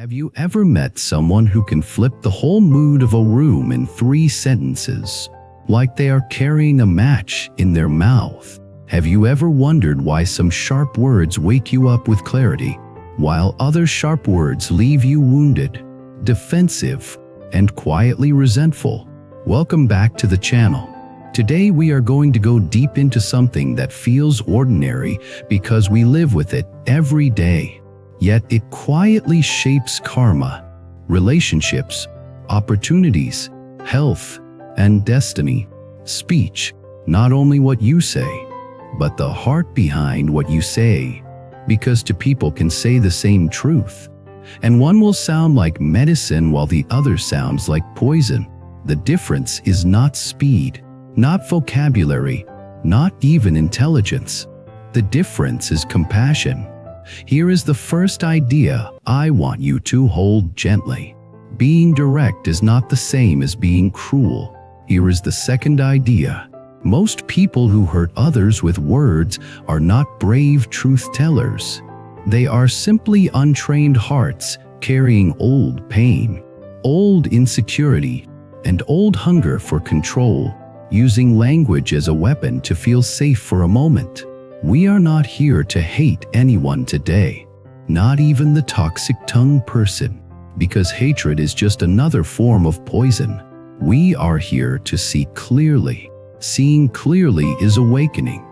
Have you ever met someone who can flip the whole mood of a room in 3 sentences, like they are carrying a match in their mouth? Have you ever wondered why some sharp words wake you up with clarity, while other sharp words leave you wounded, defensive, and quietly resentful? Welcome back to the channel. Today we are going to go deep into something that feels ordinary because we live with it every day. Yet it quietly shapes karma, relationships, opportunities, health, and destiny. Speech, not only what you say, but the heart behind what you say. Because two people can say the same truth, and one will sound like medicine while the other sounds like poison. The difference is not speed, not vocabulary, not even intelligence. The difference is compassion. Here is the first idea I want you to hold gently. Being direct is not the same as being cruel. Here is the second idea. Most people who hurt others with words are not brave truth tellers. They are simply untrained hearts carrying old pain, old insecurity, and old hunger for control, using language as a weapon to feel safe for a moment. We are not here to hate anyone today, not even the toxic tongue person, because hatred is just another form of poison. We are here to see clearly. Seeing clearly is awakening.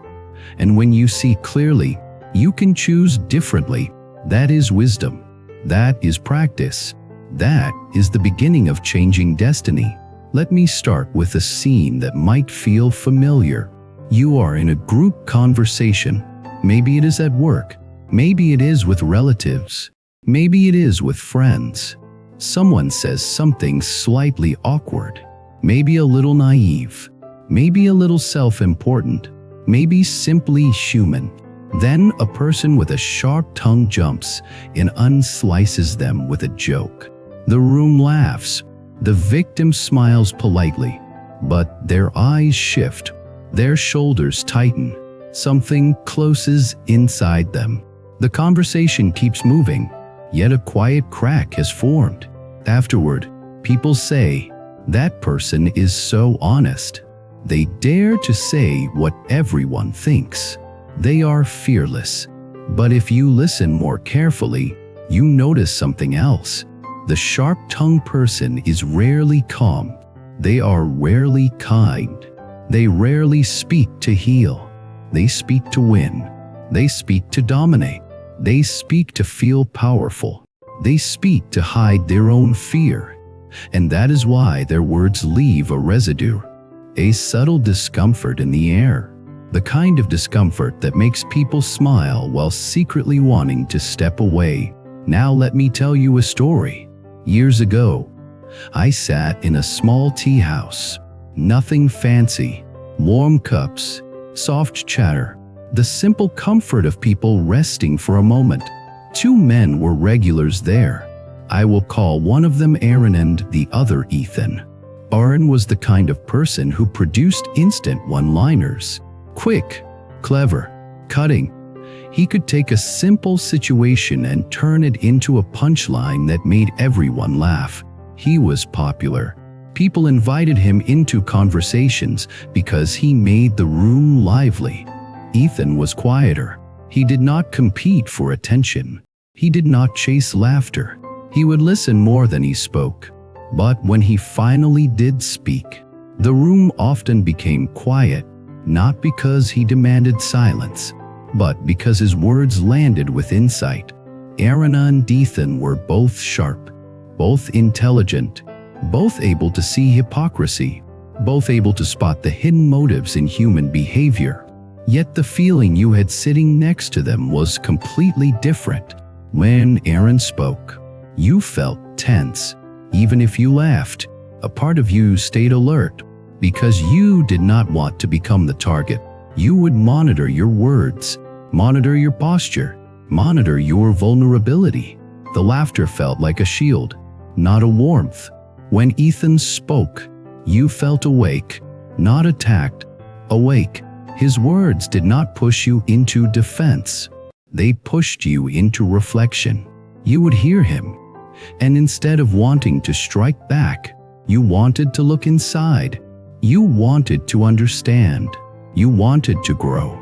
And when you see clearly, you can choose differently. That is wisdom. That is practice. That is the beginning of changing destiny. Let me start with a scene that might feel familiar. You are in a group conversation. Maybe it is at work. Maybe it is with relatives. Maybe it is with friends. Someone says something slightly awkward. Maybe a little naive. Maybe a little self-important. Maybe simply human. Then a person with a sharp tongue jumps in and unslices them with a joke. The room laughs. The victim smiles politely, but their eyes shift. Their shoulders tighten. Something closes inside them. The conversation keeps moving, yet a quiet crack has formed. Afterward, people say, "That person is so honest. They dare to say what everyone thinks. They are fearless." But if you listen more carefully, you notice something else. The sharp-tongued person is rarely calm. They are rarely kind. They rarely speak to heal. They speak to win. They speak to dominate. They speak to feel powerful. They speak to hide their own fear. And that is why their words leave a residue. A subtle discomfort in the air. The kind of discomfort that makes people smile while secretly wanting to step away. Now let me tell you a story. Years ago, I sat in a small tea house. Nothing fancy. Warm cups, soft chatter, the simple comfort of people resting for a moment. 2 men were regulars there. I will call one of them Aaron and the other Ethan. Aaron was the kind of person who produced instant one-liners. Quick, clever, cutting. He could take a simple situation and turn it into a punchline that made everyone laugh. He was popular. People invited him into conversations because he made the room lively. Ethan was quieter. He did not compete for attention. He did not chase laughter. He would listen more than he spoke. But when he finally did speak, the room often became quiet, not because he demanded silence, but because his words landed with insight. Aaron and Ethan were both sharp, both intelligent, both able to see hypocrisy, both able to spot the hidden motives in human behavior. Yet the feeling you had sitting next to them was completely different. When Aaron spoke, you felt tense. Even if you laughed, a part of you stayed alert, because you did not want to become the target. You would monitor your words, monitor your posture, monitor your vulnerability. The laughter felt like a shield, not a warmth. When Ethan spoke, you felt awake, not attacked, awake. His words did not push you into defense. They pushed you into reflection. You would hear him. And instead of wanting to strike back, you wanted to look inside. You wanted to understand. You wanted to grow.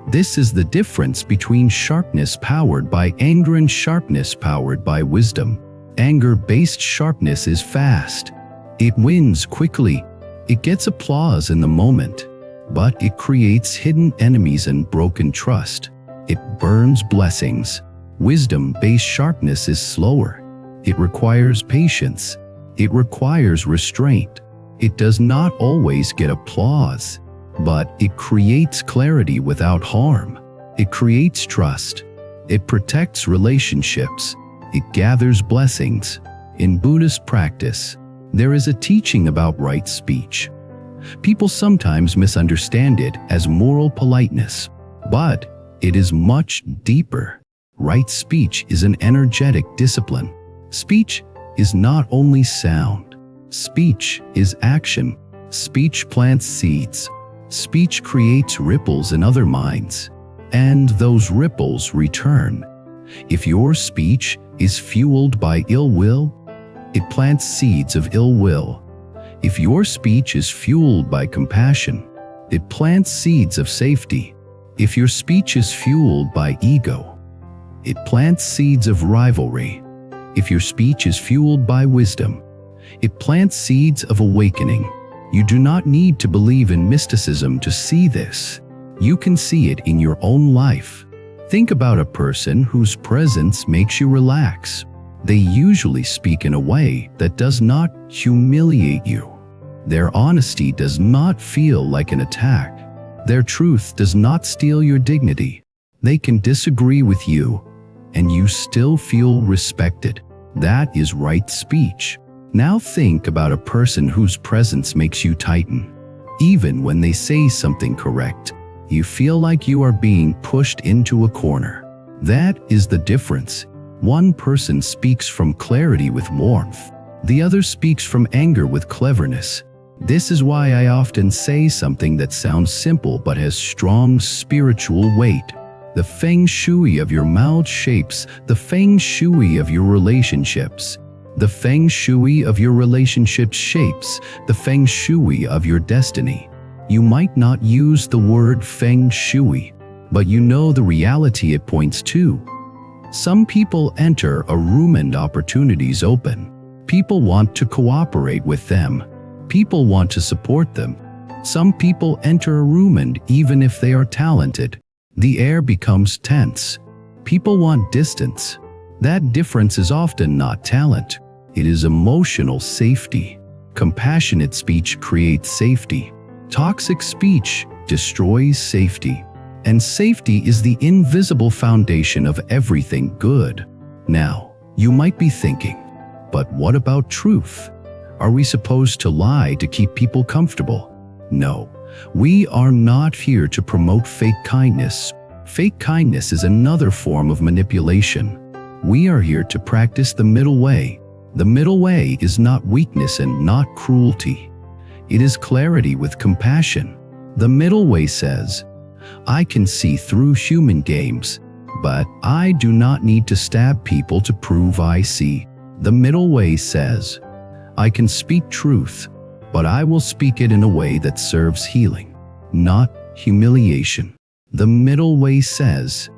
This is the difference between sharpness powered by anger and sharpness powered by wisdom. Anger-based sharpness is fast. It wins quickly. It gets applause in the moment. But it creates hidden enemies and broken trust. It burns blessings. Wisdom-based sharpness is slower. It requires patience. It requires restraint. It does not always get applause, but it creates clarity without harm. It creates trust. It protects relationships. It gathers blessings. In Buddhist practice, there is a teaching about right speech. People sometimes misunderstand it as moral politeness, but it is much deeper. Right speech is an energetic discipline. Speech is not only sound. Speech is action. Speech plants seeds. Speech creates ripples in other minds, and those ripples return. If your speech is fueled by ill will, it plants seeds of ill will. If your speech is fueled by compassion, it plants seeds of safety. If your speech is fueled by ego, it plants seeds of rivalry. If your speech is fueled by wisdom, it plants seeds of awakening. You do not need to believe in mysticism to see this. You can see it in your own life. Think about a person whose presence makes you relax. They usually speak in a way that does not humiliate you. Their honesty does not feel like an attack. Their truth does not steal your dignity. They can disagree with you, and you still feel respected. That is right speech. Now think about a person whose presence makes you tighten. Even when they say something correct, you feel like you are being pushed into a corner. That is the difference. One person speaks from clarity with warmth. The other speaks from anger with cleverness. This is why I often say something that sounds simple but has strong spiritual weight. The feng shui of your mouth shapes the feng shui of your relationships. The feng shui of your relationships shapes the feng shui of your destiny. You might not use the word feng shui, but you know the reality it points to. Some people enter a room and opportunities open. People want to cooperate with them. People want to support them. Some people enter a room and even if they are talented, the air becomes tense. People want distance. That difference is often not talent. It is emotional safety. Compassionate speech creates safety. Toxic speech destroys safety. And safety is the invisible foundation of everything good. Now, you might be thinking, but what about truth? Are we supposed to lie to keep people comfortable? No, we are not here to promote fake kindness. Fake kindness is another form of manipulation. We are here to practice the middle way. The middle way is not weakness and not cruelty. It is clarity with compassion. The middle way says, I can see through human games, but I do not need to stab people to prove I see. The middle way says, I can speak truth, but I will speak it in a way that serves healing, not humiliation. The middle way says,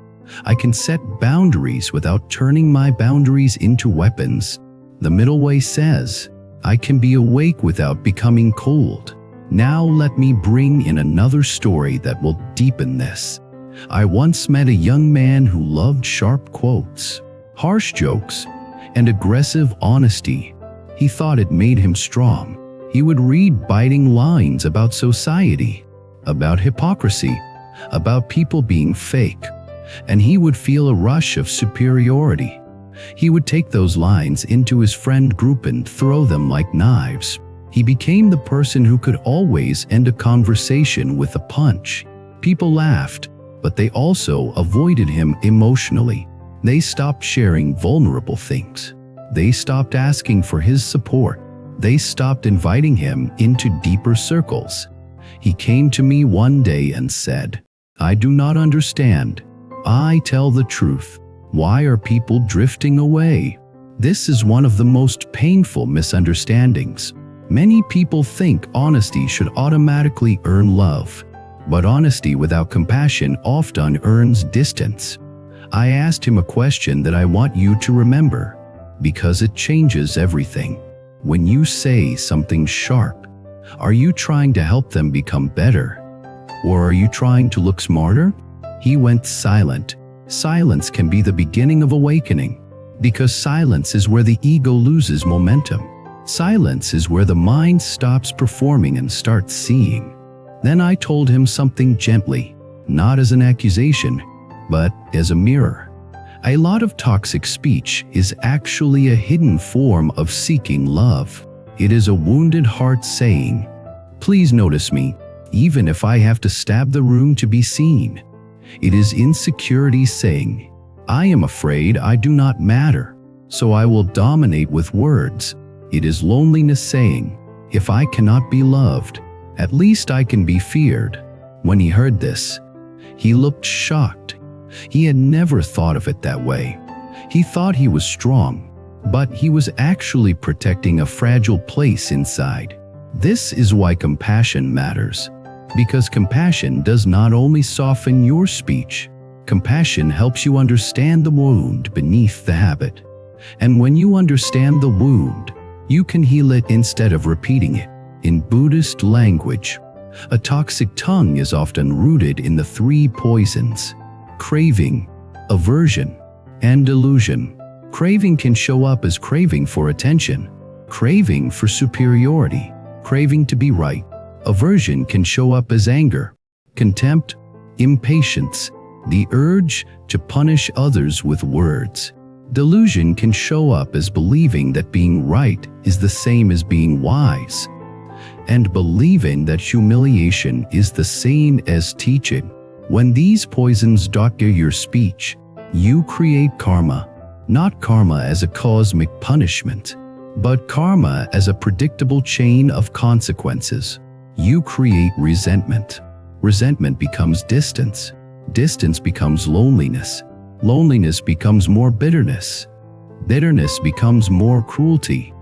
I can set boundaries without turning my boundaries into weapons. The middle way says, I can be awake without becoming cold. Now let me bring in another story that will deepen this. I once met a young man who loved sharp quotes, harsh jokes, and aggressive honesty. He thought it made him strong. He would read biting lines about society, about hypocrisy, about people being fake, and he would feel a rush of superiority. He would take those lines into his friend group and throw them like knives. He became the person who could always end a conversation with a punch. People laughed, but they also avoided him emotionally. They stopped sharing vulnerable things. They stopped asking for his support. They stopped inviting him into deeper circles. He came to me one day and said, I do not understand. I tell the truth. Why are people drifting away? This is one of the most painful misunderstandings. Many people think honesty should automatically earn love, but honesty without compassion often earns distance. I asked him a question that I want you to remember, because it changes everything. When you say something sharp, are you trying to help them become better? Or are you trying to look smarter? He went silent. Silence can be the beginning of awakening, because silence is where the ego loses momentum. Silence is where the mind stops performing and starts seeing. Then I told him something gently, not as an accusation, but as a mirror. A lot of toxic speech is actually a hidden form of seeking love. It is a wounded heart saying, "Please notice me, even if I have to stab the room to be seen." It is insecurity saying, "I am afraid I do not matter, so I will dominate with words." It is loneliness saying, "If I cannot be loved, at least I can be feared." When he heard this, he looked shocked. He had never thought of it that way. He thought he was strong, but he was actually protecting a fragile place inside. This is why compassion matters. Because compassion does not only soften your speech, compassion helps you understand the wound beneath the habit. And when you understand the wound, you can heal it instead of repeating it. In Buddhist language, a toxic tongue is often rooted in the three poisons: craving, aversion, and delusion. Craving can show up as craving for attention, craving for superiority, craving to be right. Aversion can show up as anger, contempt, impatience, the urge to punish others with words. Delusion can show up as believing that being right is the same as being wise, and believing that humiliation is the same as teaching. When these poisons doctor your speech, you create karma. Not karma as a cosmic punishment, but karma as a predictable chain of consequences. You create resentment. Resentment becomes distance. Distance becomes loneliness. Loneliness becomes more bitterness. Bitterness becomes more cruelty.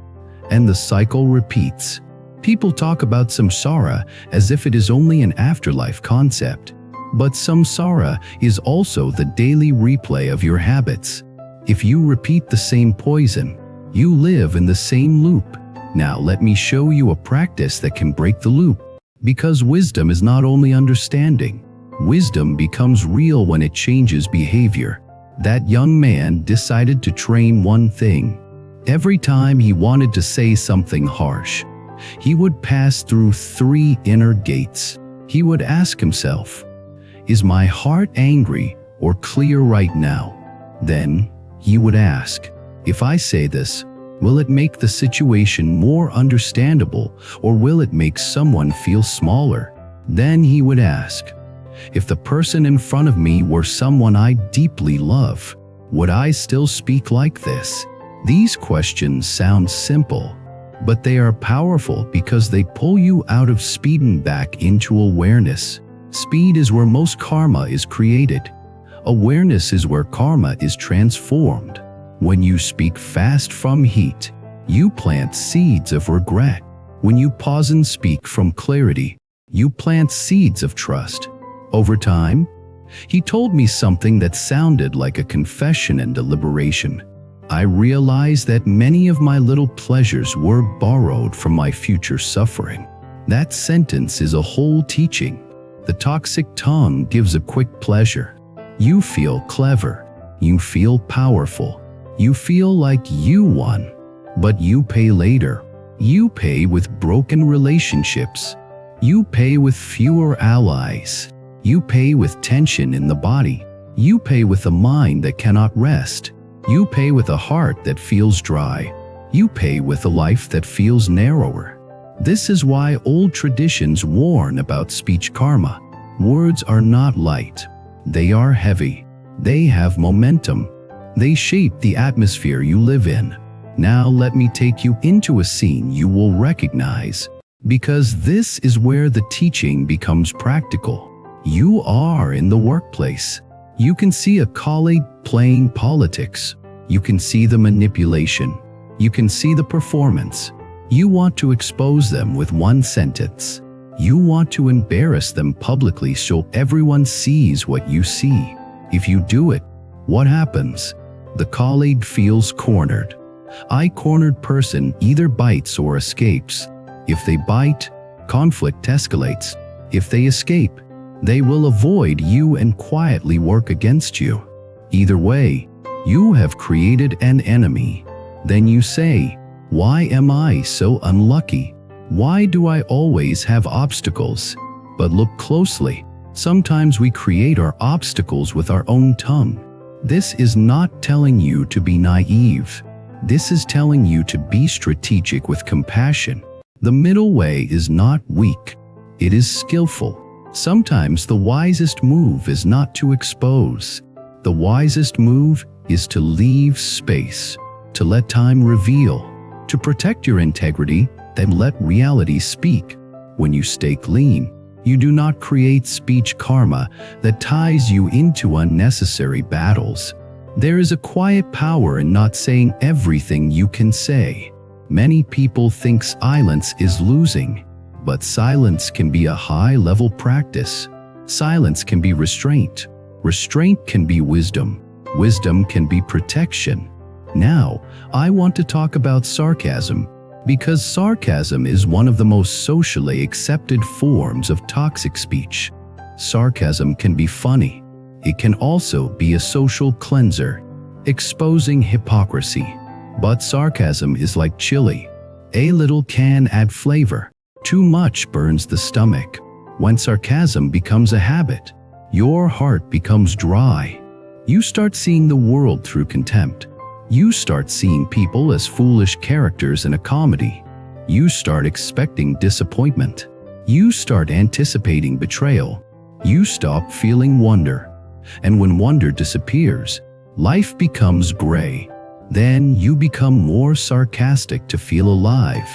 And the cycle repeats. People talk about samsara as if it is only an afterlife concept. But samsara is also the daily replay of your habits. If you repeat the same poison, you live in the same loop. Now let me show you a practice that can break the loop. Because wisdom is not only understanding. Wisdom becomes real when it changes behavior. That young man decided to train one thing. Every time he wanted to say something harsh, he would pass through 3 inner gates. He would ask himself, "Is my heart angry or clear right now?" Then he would ask, "If I say this, will it make the situation more understandable or will it make someone feel smaller?" Then he would ask, "If the person in front of me were someone I deeply love, would I still speak like this?" These questions sound simple, but they are powerful because they pull you out of speed and back into awareness. Speed is where most karma is created. Awareness is where karma is transformed. When you speak fast from heat, you plant seeds of regret. When you pause and speak from clarity, you plant seeds of trust. Over time, he told me something that sounded like a confession and a liberation. I realized that many of my little pleasures were borrowed from my future suffering. That sentence is a whole teaching. The toxic tongue gives a quick pleasure. You feel clever. You feel powerful. You feel like you won. But you pay later. You pay with broken relationships. You pay with fewer allies. You pay with tension in the body. You pay with a mind that cannot rest. You pay with a heart that feels dry. You pay with a life that feels narrower. This is why old traditions warn about speech karma. Words are not light. They are heavy. They have momentum. They shape the atmosphere you live in. Now let me take you into a scene you will recognize, because this is where the teaching becomes practical. You are in the workplace. You can see a colleague playing politics. You can see the manipulation. You can see the performance. You want to expose them with one sentence. You want to embarrass them publicly so everyone sees what you see. If you do it, what happens? The colleague feels cornered. A cornered person either bites or escapes. If they bite, conflict escalates. If they escape, they will avoid you and quietly work against you. Either way, you have created an enemy. Then you say, "Why am I so unlucky? Why do I always have obstacles?" But look closely. Sometimes we create our obstacles with our own tongue. This is not telling you to be naive. This is telling you to be strategic with compassion. The middle way is not weak. It is skillful. Sometimes the wisest move is not to expose. The wisest move is to leave space, to let time reveal, to protect your integrity, then let reality speak. When you stay clean, you do not create speech karma that ties you into unnecessary battles. There is a quiet power in not saying everything you can say. Many people think silence is losing, but silence can be a high-level practice. Silence can be restraint. Restraint can be wisdom. Wisdom can be protection. Now, I want to talk about sarcasm, because sarcasm is one of the most socially accepted forms of toxic speech. Sarcasm can be funny. It can also be a social cleanser, exposing hypocrisy. But sarcasm is like chili. A little can add flavor. Too much burns the stomach. When sarcasm becomes a habit, your heart becomes dry. You start seeing the world through contempt. You start seeing people as foolish characters in a comedy. You start expecting disappointment. You start anticipating betrayal. You stop feeling wonder. And when wonder disappears, life becomes gray. Then you become more sarcastic to feel alive.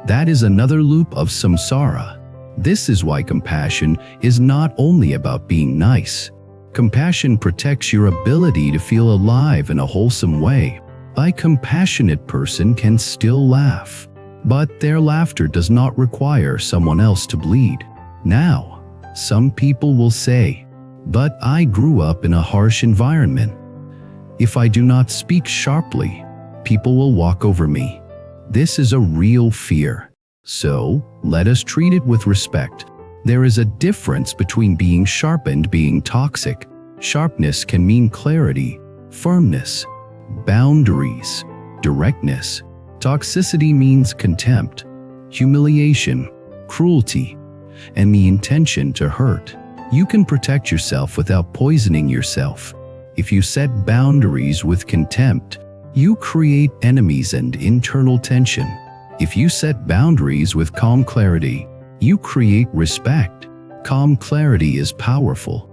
That is another loop of samsara. This is why compassion is not only about being nice. Compassion protects your ability to feel alive in a wholesome way. A compassionate person can still laugh, but their laughter does not require someone else to bleed. Now, some people will say, "But I grew up in a harsh environment. If I do not speak sharply, people will walk over me." This is a real fear. So, let us treat it with respect. There is a difference between being sharp and being toxic. Sharpness can mean clarity, firmness, boundaries, directness. Toxicity means contempt, humiliation, cruelty, and the intention to hurt. You can protect yourself without poisoning yourself. If you set boundaries with contempt, you create enemies and internal tension. If you set boundaries with calm clarity, you create respect. Calm clarity is powerful.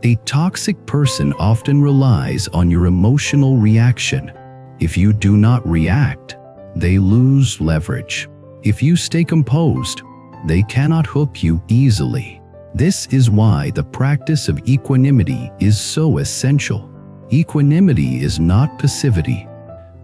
A toxic person often relies on your emotional reaction. If you do not react, they lose leverage. If you stay composed, they cannot hook you easily. This is why the practice of equanimity is so essential. Equanimity is not passivity.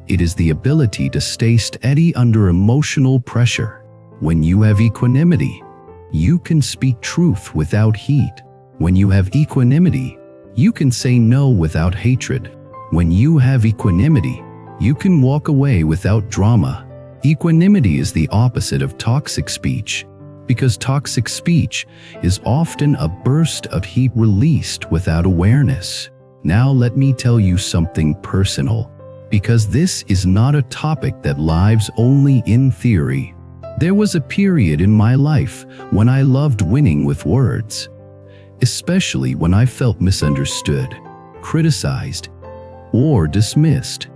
It is the ability to stay steady under emotional pressure. When you have equanimity, you can speak truth without heat. When you have equanimity, you can say no without hatred. When you have equanimity, you can walk away without drama. Equanimity is the opposite of toxic speech, because toxic speech is often a burst of heat released without awareness. Now let me tell you something personal, because this is not a topic that lives only in theory. There was a period in my life when I loved winning with words, especially when I felt misunderstood, criticized, or dismissed.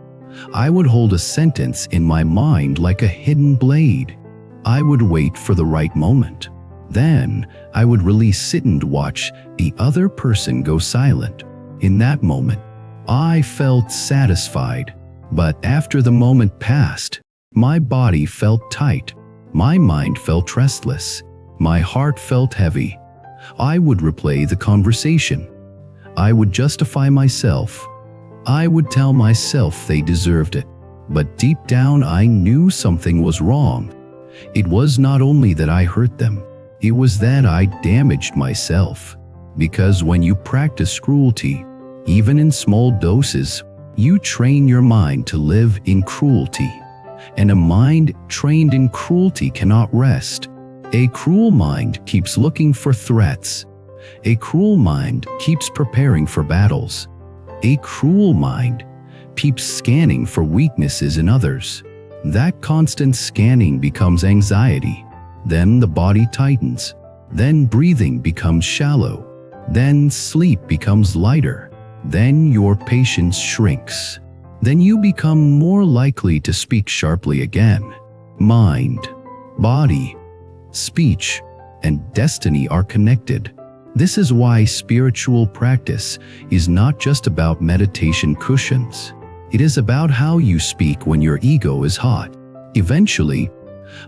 I would hold a sentence in my mind like a hidden blade. I would wait for the right moment. Then I would release it and watch the other person go silent. In that moment, I felt satisfied. But after the moment passed, my body felt tight. My mind felt restless. My heart felt heavy. I would replay the conversation. I would justify myself. I would tell myself they deserved it. But deep down I knew something was wrong. It was not only that I hurt them, it was that I damaged myself. Because when you practice cruelty, even in small doses, you train your mind to live in cruelty. And a mind trained in cruelty cannot rest. A cruel mind keeps looking for threats. A cruel mind keeps preparing for battles. A cruel mind keeps scanning for weaknesses in others. That constant scanning becomes anxiety. Then the body tightens. Then breathing becomes shallow. Then sleep becomes lighter. Then your patience shrinks. Then you become more likely to speak sharply again. Mind, body, speech, and destiny are connected. This is why spiritual practice is not just about meditation cushions. It is about how you speak when your ego is hot. Eventually,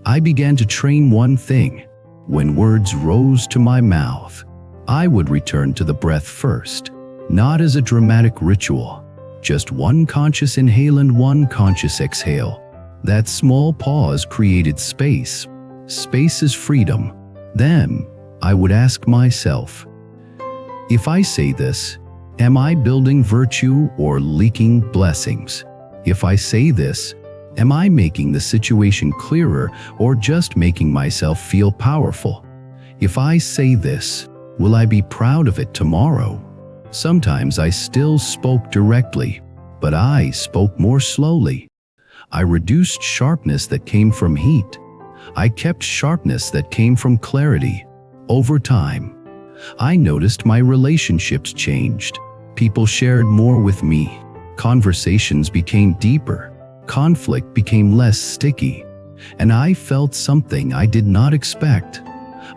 I began to train one thing. When words rose to my mouth, I would return to the breath first, not as a dramatic ritual, just one conscious inhale and one conscious exhale. That small pause created space. Space is freedom. Then, I would ask myself, if I say this, am I building virtue or leaking blessings? If I say this, am I making the situation clearer or just making myself feel powerful? If I say this, will I be proud of it tomorrow? Sometimes I still spoke directly, but I spoke more slowly. I reduced sharpness that came from heat. I kept sharpness that came from clarity. Over time, I noticed my relationships changed. People shared more with me. Conversations became deeper. Conflict became less sticky. And I felt something I did not expect.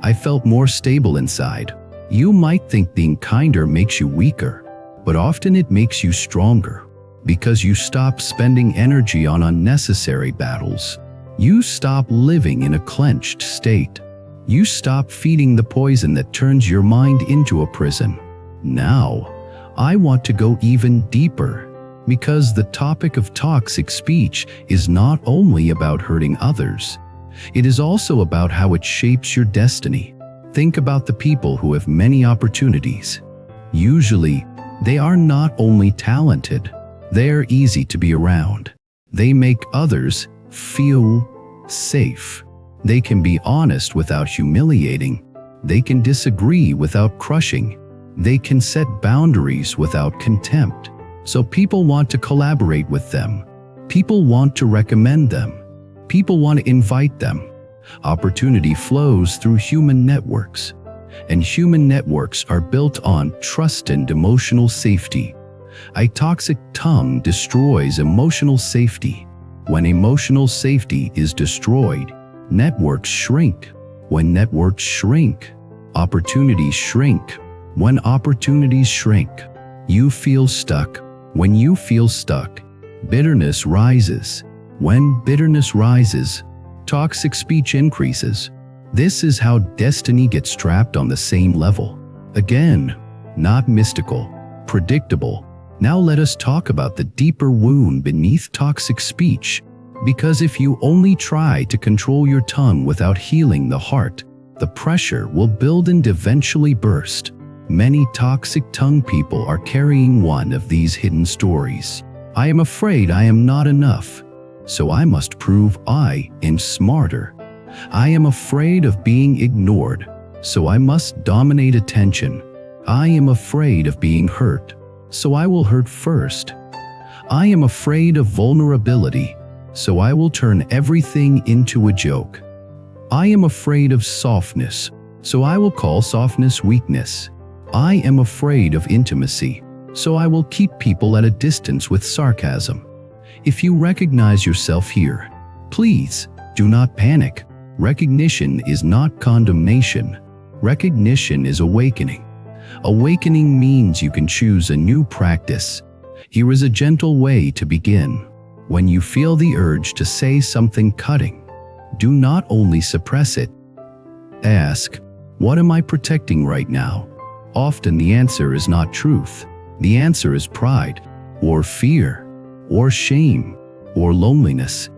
I felt more stable inside. You might think being kinder makes you weaker, but often it makes you stronger. Because you stop spending energy on unnecessary battles. You stop living in a clenched state. You stop feeding the poison that turns your mind into a prison. Now, I want to go even deeper, because the topic of toxic speech is not only about hurting others. It is also about how it shapes your destiny. Think about the people who have many opportunities. Usually, they are not only talented, they are easy to be around. They make others feel safe. They can be honest without humiliating. They can disagree without crushing. They can set boundaries without contempt. So people want to collaborate with them. People want to recommend them. People want to invite them. Opportunity flows through human networks. And human networks are built on trust and emotional safety. A toxic tongue destroys emotional safety. When emotional safety is destroyed, networks shrink. When networks shrink, opportunities shrink. When opportunities shrink, you feel stuck. When you feel stuck, bitterness rises. When bitterness rises, toxic speech increases. This is how destiny gets trapped on the same level. Again, not mystical, predictable. Now let us talk about the deeper wound beneath toxic speech. Because if you only try to control your tongue without healing the heart, the pressure will build and eventually burst. Many toxic tongue people are carrying one of these hidden stories. I am afraid I am not enough, so I must prove I am smarter. I am afraid of being ignored, so I must dominate attention. I am afraid of being hurt, so I will hurt first. I am afraid of vulnerability, so I will turn everything into a joke. I am afraid of softness, so I will call softness weakness. I am afraid of intimacy, so I will keep people at a distance with sarcasm. If you recognize yourself here, please do not panic. Recognition is not condemnation. Recognition is awakening. Awakening means you can choose a new practice. Here is a gentle way to begin. When you feel the urge to say something cutting, do not only suppress it. Ask, what am I protecting right now? Often the answer is not truth. The answer is pride. or fear, or shame, or loneliness.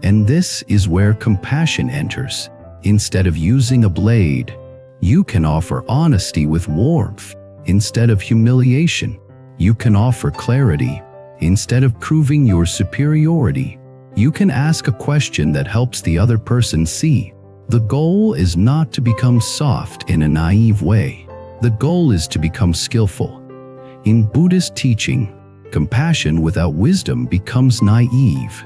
And this is where compassion enters. Instead of using a blade, you can offer honesty with warmth. Instead of humiliation, you can offer clarity. Instead of proving your superiority, you can ask a question that helps the other person see. The goal is not to become soft in a naive way. The goal is to become skillful. In Buddhist teaching, compassion without wisdom becomes naive,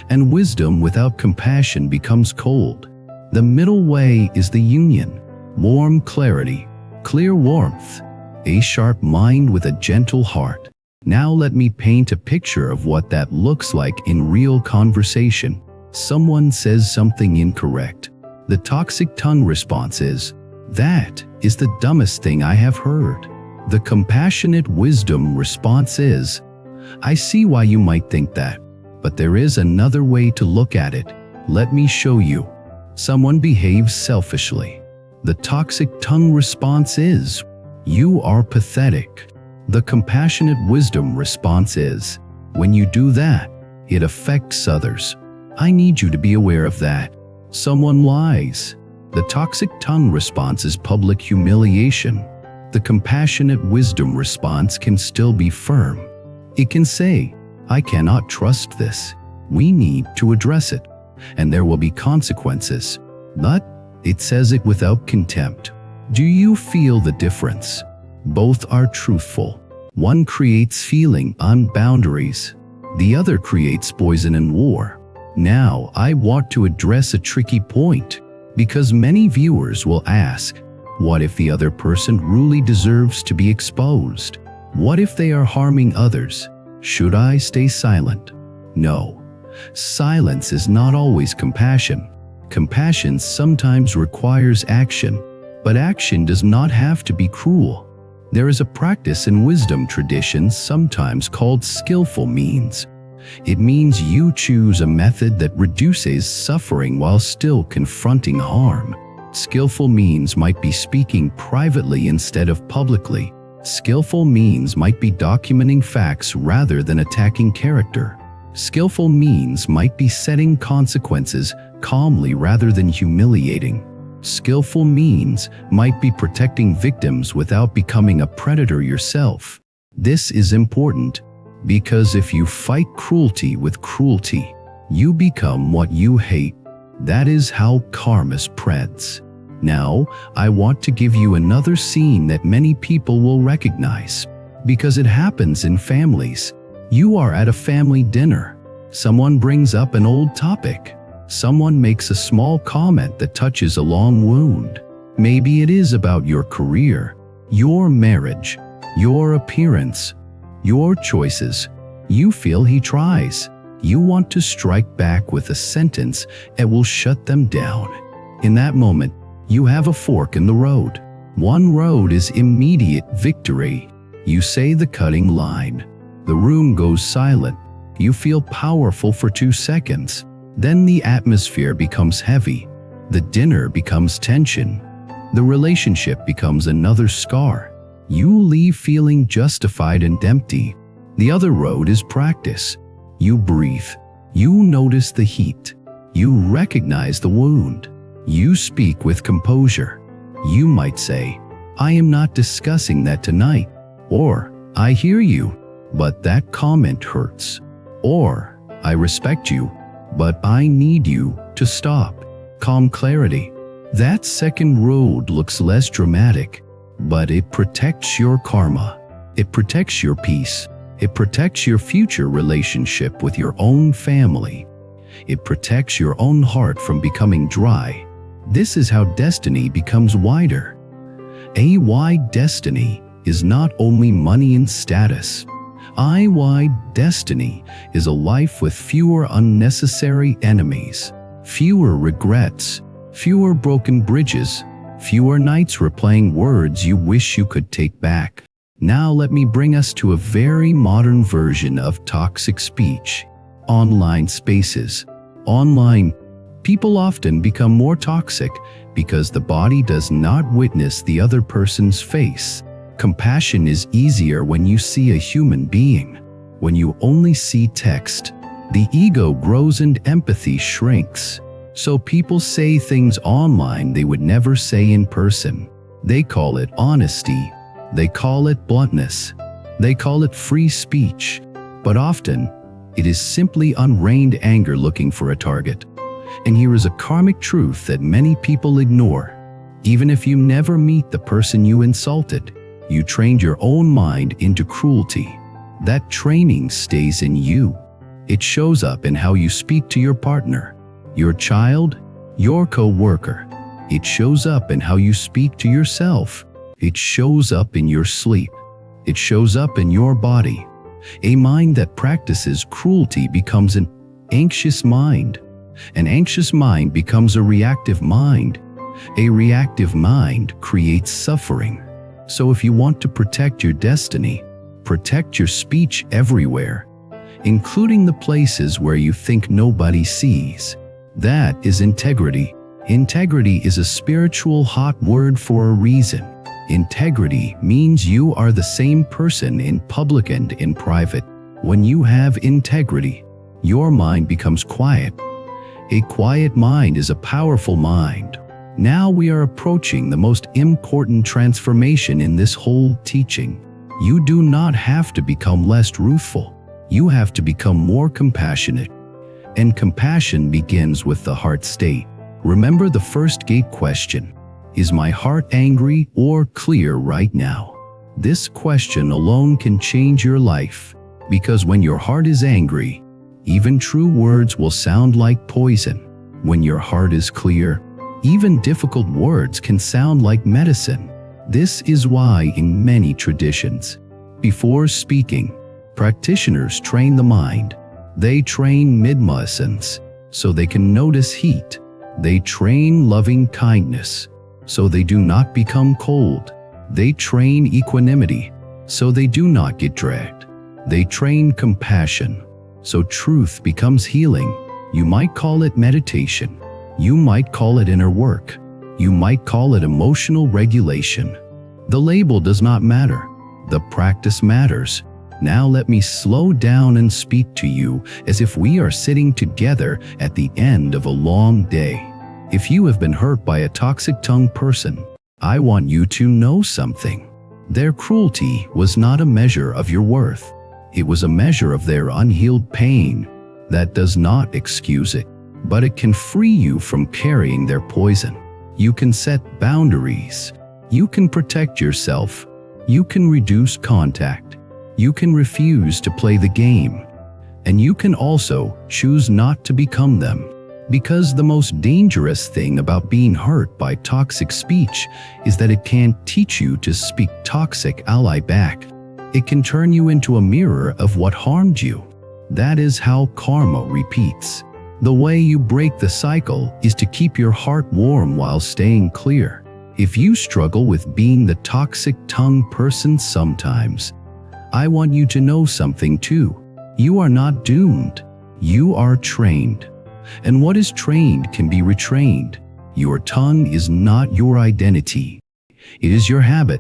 and wisdom without compassion becomes cold. The middle way is the union: warm clarity, clear warmth, a sharp mind with a gentle heart. Now let me paint a picture of what that looks like in real conversation. Someone says something incorrect. The toxic tongue response is, "That is the dumbest thing I have heard." The compassionate wisdom response is, "I see why you might think that, but there is another way to look at it. Let me show you." Someone behaves selfishly. The toxic tongue response is, "You are pathetic." The compassionate wisdom response is, "When you do that, it affects others. I need you to be aware of that." Someone lies. The toxic tongue response is public humiliation. The compassionate wisdom response can still be firm. It can say, "I cannot trust this. We need to address it, and there will be consequences." But it says it without contempt. Do you feel the difference? Both are truthful. One creates feeling on boundaries. The other creates poison and war. Now, I want to address a tricky point, because many viewers will ask, what if the other person really deserves to be exposed? What if they are harming others? Should I stay silent? No. Silence is not always compassion. Compassion sometimes requires action, but action does not have to be cruel. There is a practice in wisdom traditions sometimes called skillful means. It means you choose a method that reduces suffering while still confronting harm. Skillful means might be speaking privately instead of publicly. Skillful means might be documenting facts rather than attacking character. Skillful means might be setting consequences calmly rather than humiliating. Skillful means might be protecting victims without becoming a predator yourself. This is important, because if you fight cruelty with cruelty, you become what you hate. That is how karma spreads. Now, I want to give you another scene that many people will recognize, because it happens in families. You are at a family dinner. Someone brings up an old topic. Someone makes a small comment that touches a long wound. Maybe it is about your career, your marriage, your appearance, your choices. You feel he tries. You want to strike back with a sentence that will shut them down. In that moment, you have a fork in the road. One road is immediate victory. You say the cutting line. The room goes silent. You feel powerful for 2 seconds. Then the atmosphere becomes heavy. The dinner becomes tension. The relationship becomes another scar. You leave feeling justified and empty. The other road is practice. You breathe. You notice the heat. You recognize the wound. You speak with composure. You might say, "I am not discussing that tonight." Or, "I hear you, but that comment hurts." Or, "I respect you, but I need you to stop." Calm clarity. That second road looks less dramatic, but it protects your karma. It protects your peace. It protects your future relationship with your own family. It protects your own heart from becoming dry. This is how destiny becomes wider. A wide destiny is not only money and status. A wide destiny is a life with fewer unnecessary enemies, fewer regrets, fewer broken bridges, fewer nights replaying words you wish you could take back. Now let me bring us to a very modern version of toxic speech. Online spaces. Online, people often become more toxic because the body does not witness the other person's face. Compassion is easier when you see a human being. When you only see text, the ego grows and empathy shrinks. So people say things online they would never say in person. They call it honesty. They call it bluntness. They call it free speech. But often, it is simply unreined anger looking for a target. And here is a karmic truth that many people ignore. Even if you never meet the person you insulted, you trained your own mind into cruelty. That training stays in you. It shows up in how you speak to your partner, your child, your co-worker. It shows up in how you speak to yourself. It shows up in your sleep. It shows up in your body. A mind that practices cruelty becomes an anxious mind. An anxious mind becomes a reactive mind. A reactive mind creates suffering. So if you want to protect your destiny, protect your speech everywhere, including the places where you think nobody sees. That is integrity. Integrity is a spiritual hot word for a reason. Integrity means you are the same person in public and in private. When you have integrity, your mind becomes quiet. A quiet mind is a powerful mind. Now we are approaching the most important transformation in this whole teaching. You do not have to become less ruthful. You have to become more compassionate. And compassion begins with the heart state. Remember the first gate question. Is my heart angry or clear right now? This question alone can change your life, because when your heart is angry, even true words will sound like poison. When your heart is clear, even difficult words can sound like medicine. This is why in many traditions, before speaking, practitioners train the mind. They train midmuscles so they can notice heat. They train loving kindness so they do not become cold. They train equanimity so they do not get dragged. They train compassion so truth becomes healing. You might call it meditation. You might call it inner work. You might call it emotional regulation. The label does not matter. The practice matters. Now let me slow down and speak to you as if we are sitting together at the end of a long day. If you have been hurt by a toxic tongue person, I want you to know something. Their cruelty was not a measure of your worth. It was a measure of their unhealed pain. That does not excuse it, but it can free you from carrying their poison. You can set boundaries. You can protect yourself. You can reduce contact. You can refuse to play the game. And you can also choose not to become them. Because the most dangerous thing about being hurt by toxic speech is that it can't teach you to speak toxic ally back. It can turn you into a mirror of what harmed you. That is how karma repeats. The way you break the cycle is to keep your heart warm while staying clear. If you struggle with being the toxic tongue person sometimes, I want you to know something too. You are not doomed. You are trained. And what is trained can be retrained. Your tongue is not your identity. It is your habit.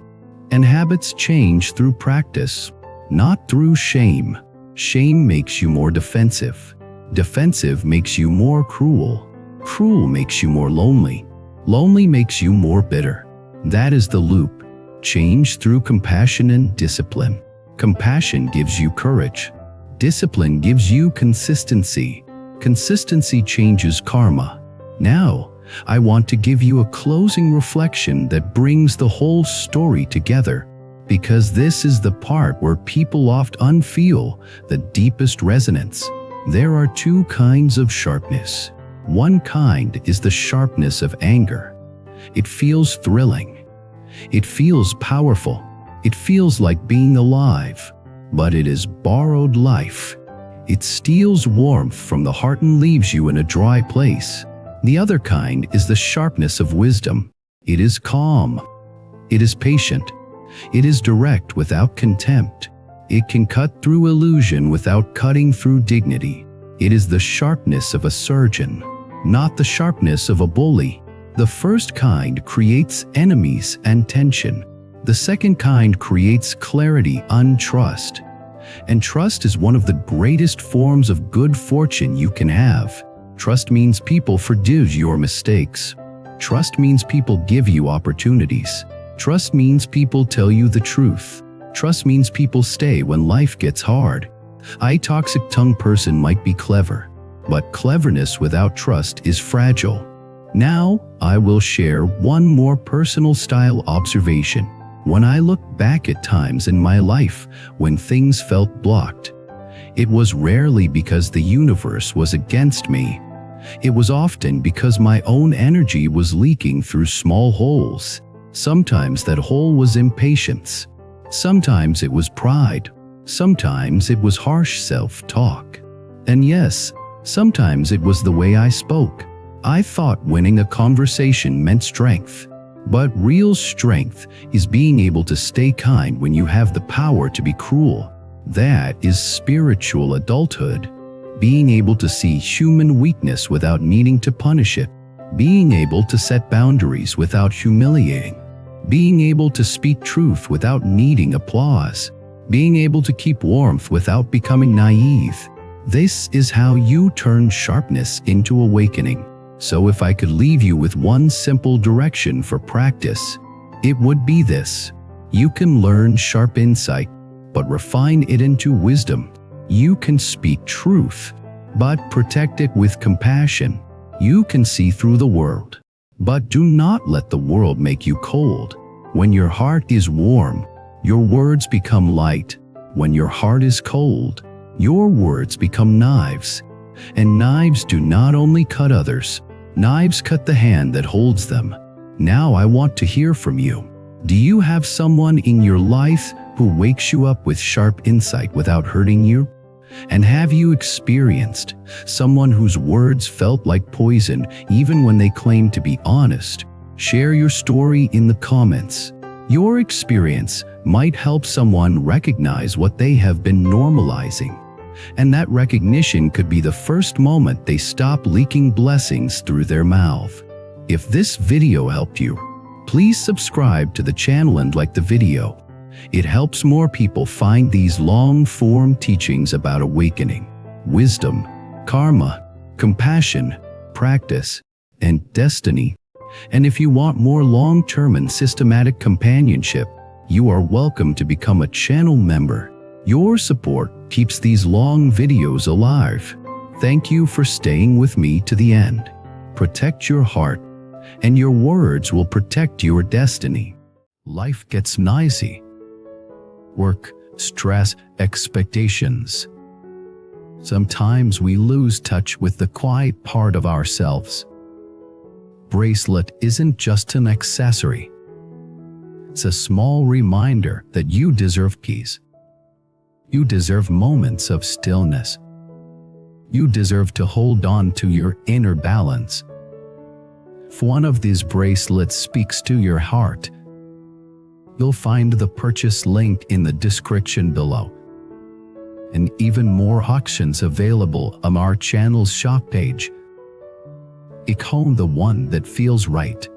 And habits change through practice, not through shame. Shame makes you more defensive. Defensive makes you more cruel. Cruel makes you more lonely. Lonely makes you more bitter. That is the loop. Change through compassion and discipline. Compassion gives you courage. Discipline gives you consistency. Consistency changes karma. Now, I want to give you a closing reflection that brings the whole story together, because this is the part where people often feel the deepest resonance. There are two kinds of sharpness. One kind is the sharpness of anger. It feels thrilling. It feels powerful. It feels like being alive, but it is borrowed life. It steals warmth from the heart and leaves you in a dry place. The other kind is the sharpness of wisdom. It is calm. It is patient. It is direct without contempt. It can cut through illusion without cutting through dignity. It is the sharpness of a surgeon, not the sharpness of a bully. The first kind creates enemies and tension. The second kind creates clarity and trust. And trust is one of the greatest forms of good fortune you can have. Trust means people forgive your mistakes. Trust means people give you opportunities. Trust means people tell you the truth. Trust means people stay when life gets hard. A toxic tongue person might be clever, but cleverness without trust is fragile. Now, I will share one more personal style observation. When I look back at times in my life when things felt blocked, it was rarely because the universe was against me. It was often because my own energy was leaking through small holes. Sometimes that hole was impatience. Sometimes it was pride. Sometimes it was harsh self-talk. And yes, sometimes it was the way I spoke. I thought winning a conversation meant strength. But real strength is being able to stay kind when you have the power to be cruel. That is spiritual adulthood. Being able to see human weakness without needing to punish it. Being able to set boundaries without humiliating. Being able to speak truth without needing applause. Being able to keep warmth without becoming naive. This is how you turn sharpness into awakening. So if I could leave you with one simple direction for practice, it would be this. You can learn sharp insight, but refine it into wisdom. You can speak truth, but protect it with compassion. You can see through the world, but do not let the world make you cold. When your heart is warm, your words become light. When your heart is cold, your words become knives. And knives do not only cut others, knives cut the hand that holds them. Now I want to hear from you. Do you have someone in your life who wakes you up with sharp insight without hurting you? And have you experienced someone whose words felt like poison even when they claimed to be honest? Share your story in the comments. Your experience might help someone recognize what they have been normalizing. And that recognition could be the first moment they stop leaking blessings through their mouth. If this video helped you, please subscribe to the channel and like the video. It helps more people find these long-form teachings about awakening, wisdom, karma, compassion, practice, and destiny. And if you want more long-term and systematic companionship, you are welcome to become a channel member. Your support keeps these long videos alive. Thank you for staying with me to the end. Protect your heart, and your words will protect your destiny. Life gets noisy. Work, stress, expectations. Sometimes we lose touch with the quiet part of ourselves. Bracelet isn't just an accessory. It's a small reminder that you deserve peace. You deserve moments of stillness. You deserve to hold on to your inner balance. If one of these bracelets speaks to your heart, you'll find the purchase link in the description below. And even more auctions available on our channel's shop page. Pick home the one that feels right.